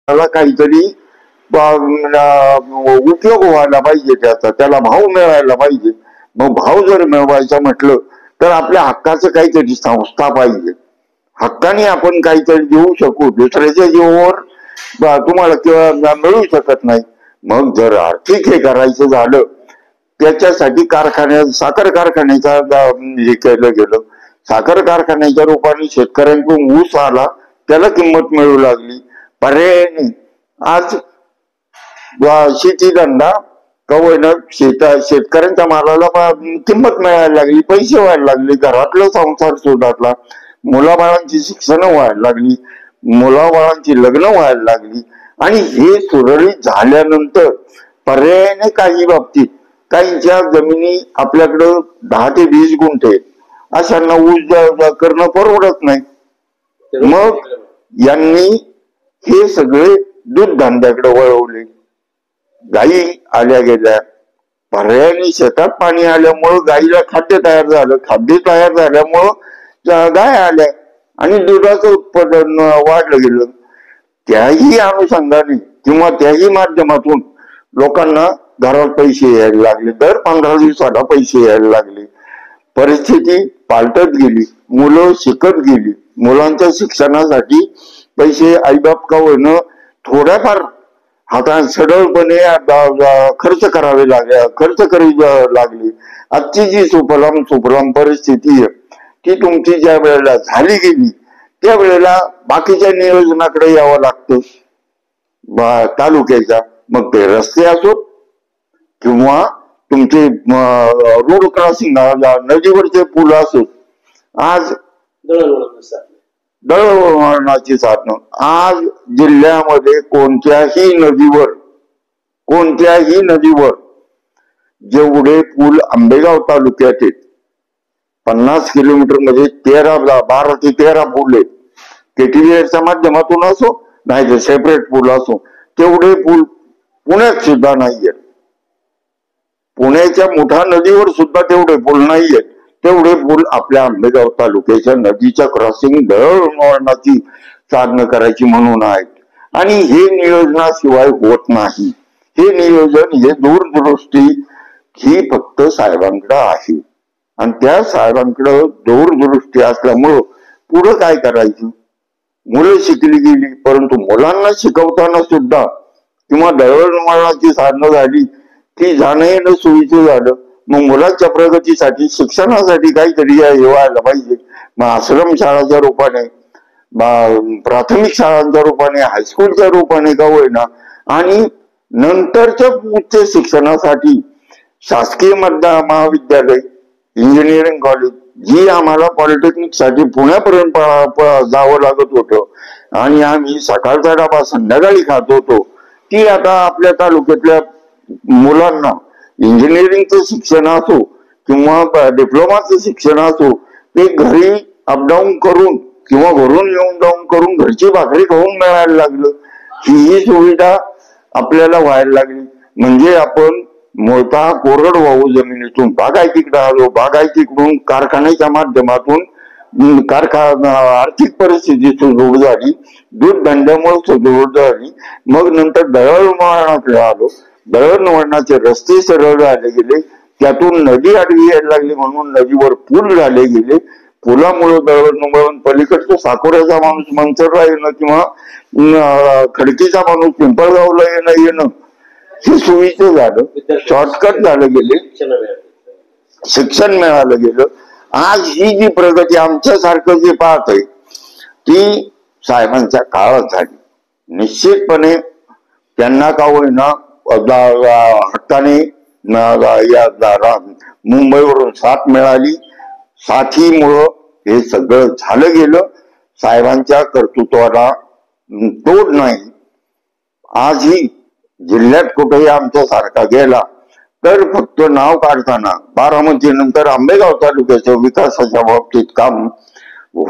मालाला काहीतरी उपयोग व्हायला पाहिजे, त्याला भाव मिळायला पाहिजे. मग भाव जर मिळवायचा म्हटलं तर आपल्या हक्काचं काहीतरी संस्था पाहिजे. हक्काने आपण काहीतरी देऊ शकू, दुसऱ्याच्या जीवावर तुम्हाला किंवा मिळू शकत नाही. मग जर आर्थिक हे करायचं झालं त्याच्यासाठी साखर कारखान्याचा हे केलं गेलं. साखर कारखान्याच्या रूपाने शेतकऱ्यांकडून ऊस आला, त्याला किंमत मिळू लागली. पर्यायाने आज शेती धंदा कवयनं शेतकऱ्यांच्या मालाला किंमत मिळायला लागली, पैसे व्हायला लागले, घरातला संसार सुधारला, मुलाबाळांची शिक्षण व्हायला लागली, मुलाबाळांची लग्न व्हायला लागली. आणि हे सुरळीत झाल्यानंतर पर्यायाने काही बाबतीत काहींच्या जमिनी आपल्याकडं 10 ते 20 गुंठे अशांना ऊस करणं परवडत नाही. मग यांनी हे सगळे दूध धंद्याकडे वळवले. गायी आल्या गेल्या, पर्यायाने शेतात पाणी आल्यामुळं गायीला खाद्य तयार झालं, खाद्य तयार झाल्यामुळं गाय आल्या आणि दुधाचं उत्पादन वाढलं गेलं. त्याही अनुषंगाने किंवा त्याही माध्यमातून लोकांना घरात पैसे यायला लागले, दर 15 दिवसाला पैसे यायला लागले. परिस्थिती पालटत गेली, मुलं शिकत गेली, मुलांच्या शिक्षणासाठी पैसे आईबाप का होईना थोड्याफार हातात सडळपणे खर्च करावे लागली. आजची जी सुफलाम परिस्थिती आहे ती तुमची ज्या वेळेला झाली गेली त्यावेळेला बाकीच्या नियोजनाकडे यावं लागतं तालुक्याच्या. मग ते रस्ते असोत किंवा तुमचे रोड क्रॉसिंग नदीवरचे पूल असोत, आज दळणवळणाची साधनं, आज जिल्ह्यामध्ये कोणत्याही नदीवर जेवढे पूल आंबेगाव तालुक्यात आहेत 50 किलोमीटर मध्ये 12 ते 13 पूल आहेत. केटीव्हीआरच्या माध्यमातून असो नाही तर सेपरेट पूल असो, तेवढे पूल पुण्यात सुद्धा नाहीयेत. पुण्याच्या मोठ्या नदीवर सुद्धा तेवढे पूल नाहीयेत. तेवढे पूल आपल्या आंबेगाव तालुक्याच्या नदीच्या क्रॉसिंग दळणवळणाची साधनं करायची म्हणून आहेत. आणि हे नियोजनाशिवाय होत नाही. हे नियोजन, हे दूरदृष्टी ही फक्त साहेबांकडे आहे. आणि त्या साहेबांकडे दूरदृष्टी असल्यामुळं पुढं काय करायचं, मुलं शिकली गेली, परंतु मुलांना शिकवताना सुद्धा किंवा दळणवळणाची साधनं झाली की जाणं येणं सोयीचं झालं. मग मुलांच्या प्रगतीसाठी शिक्षणासाठी काहीतरी व्हायला पाहिजे. मग आश्रम शाळाच्या रूपाने, प्राथमिक शाळांच्या रूपाने, हायस्कूलच्या रूपाने का होईना, आणि नंतरच्या उच्च शिक्षणासाठी शासकीय महाविद्यालय, इंजिनिअरिंग कॉलेज, जी आम्हाला पॉलिटेक्निक साठी पुण्यापर्यंत जावं लागत होतं आणि आम्ही सकाळचा डबा संध्याकाळी खात होतो, ती आता आपल्या तालुक्यातल्या मुलांना इंजिनिअरिंगचं शिक्षण असो किंवा डिप्लोमाचं शिक्षण असो, ते घरी अपडाऊन करून किंवा घरून येऊन जाऊन करून घरची भाकरी खाऊन मिळायला लागलं. ही सुविधा आपल्याला व्हायला लागली. म्हणजे आपण मूळतः कोरडवाहू जमिनीतून बागायतीकडे आलो, बागायतीकडून कारखान्याच्या माध्यमातून आर्थिक परिस्थिती सुदृढ झाली, दूध धंद्यामुळे सुदृढ झाली. मग नंतर दळणवळणाकडे आलो, दळणवळणाचे रस्ते सरळ झाले गेले, त्यातून नदी आडवी यायला लागली म्हणून नदीवर पूल झाले गेले. पुलामुळे दळणवळण पलीकडचं साकोऱ्याचा माणूस मंचरला येणं किंवा खडकीचा माणूस पिंपळगावला येणं हे सोयीचं झालं, शॉर्टकट झालं गेले, शिक्षण मिळालं गेलं. आज ही जी प्रगती आमच्यासारखं जे पाहत आहे ती साहेबांच्या काळात झाली. निश्चितपणे त्यांना का होईना हक्काने मुंबईवरून साथ मिळाली. साथीमुळं हे सगळं झालं गेलं. साहेबांच्या कर्तृत्वाला तोड नाही. आजही जिल्ह्यात कुठेही आमच्या सारखा गेला तर फक्त नाव काढताना बारामती नंतर आंबेगाव तालुक्याच्या विकासाच्या बाबतीत काम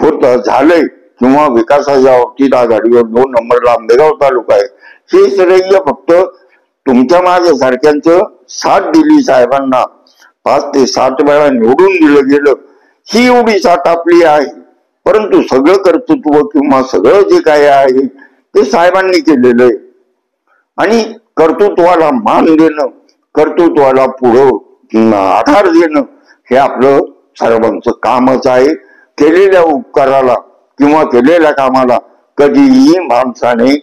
होत झालंय किंवा विकासाच्या बाबतीत आघाडीवर 2 नंबरला आंबेगाव तालुका आहे, हे श्रेय फक्त तुमच्या माझ्यासारख्यांचं साथ दिली साहेबांना 5 ते 7 वेळा निवडून दिलं गेलं, ही एवढी साथ आपली आहे. परंतु सगळं कर्तृत्व किंवा सगळं जे काय आहे हे साहेबांनी केलेलं आहे. आणि कर्तृत्वाला मान देणं, कर्तृत्वाला पुढं आधार देणं हे आपलं सर्वांचं कामच आहे. केलेल्या उपकाराला किंवा केलेल्या कामाला कधीही माणसाने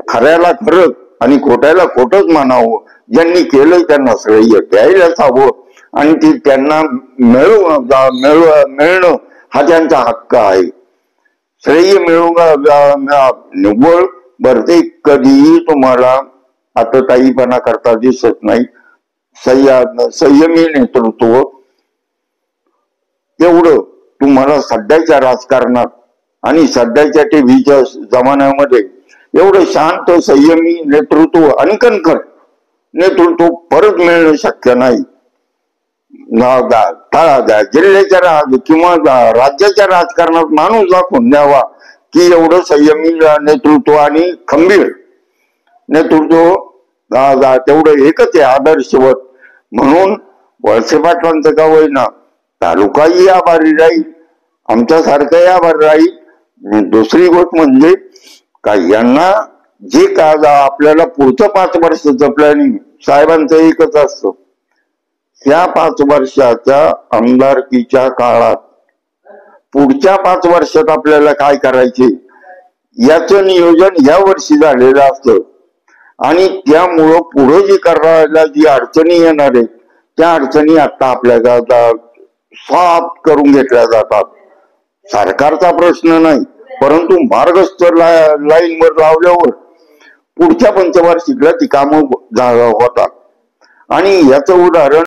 खऱ्याला खरं आणि खोट्याला खोटंच मानावं. ज्यांनी केलंय त्यांना श्रेय द्यायलाच हवं आणि ती त्यांना मिळणं हा त्यांचा हक्क आहे. श्रेय निव्वळ भरते कधीही तुम्हाला आतताईपणा करता दिसत नाही. संयमी नेतृत्व एवढं तुम्हाला सध्याच्या राजकारणात आणि सध्याच्या टीव्हीच्या जमान्यामध्ये एवढं शांत संयमी नेतृत्व आणि कणखर नेतृत्व परत मिळणं शक्य नाही. जिल्ह्याच्या किंवा राज्याच्या राजकारणात माणूस दाखवून द्यावा की एवढं संयमी नेतृत्व आणि खंबीर नेतृत्व तेवढं एकच आहे आदर्शवत. म्हणून वळसे पाटलांचं का होईना तालुकाही आभारी राहील, आमच्यासारखंही आभारी राहील. दुसरी गोष्ट म्हणजे का यांना जे का आपल्याला पुढचं 5 वर्षाचं प्लॅनिंग साहेबांचं एकच असतं. ह्या 5 वर्षाच्या आमदारकीच्या काळात पुढच्या 5 वर्षात आपल्याला काय करायचे याचं नियोजन या वर्षी झालेलं असतं आणि त्यामुळं पुढे जी करायला जी अडचणी येणार आहेत त्या अडचणी आता आपल्याला साफ करून घेतल्या जातात. सरकारचा प्रश्न नाही, परंतु मार्गस्थ लाईनवर लावल्यावर पुढच्या पंचवार्षिकला ती कामं होतात. आणि याचं उदाहरण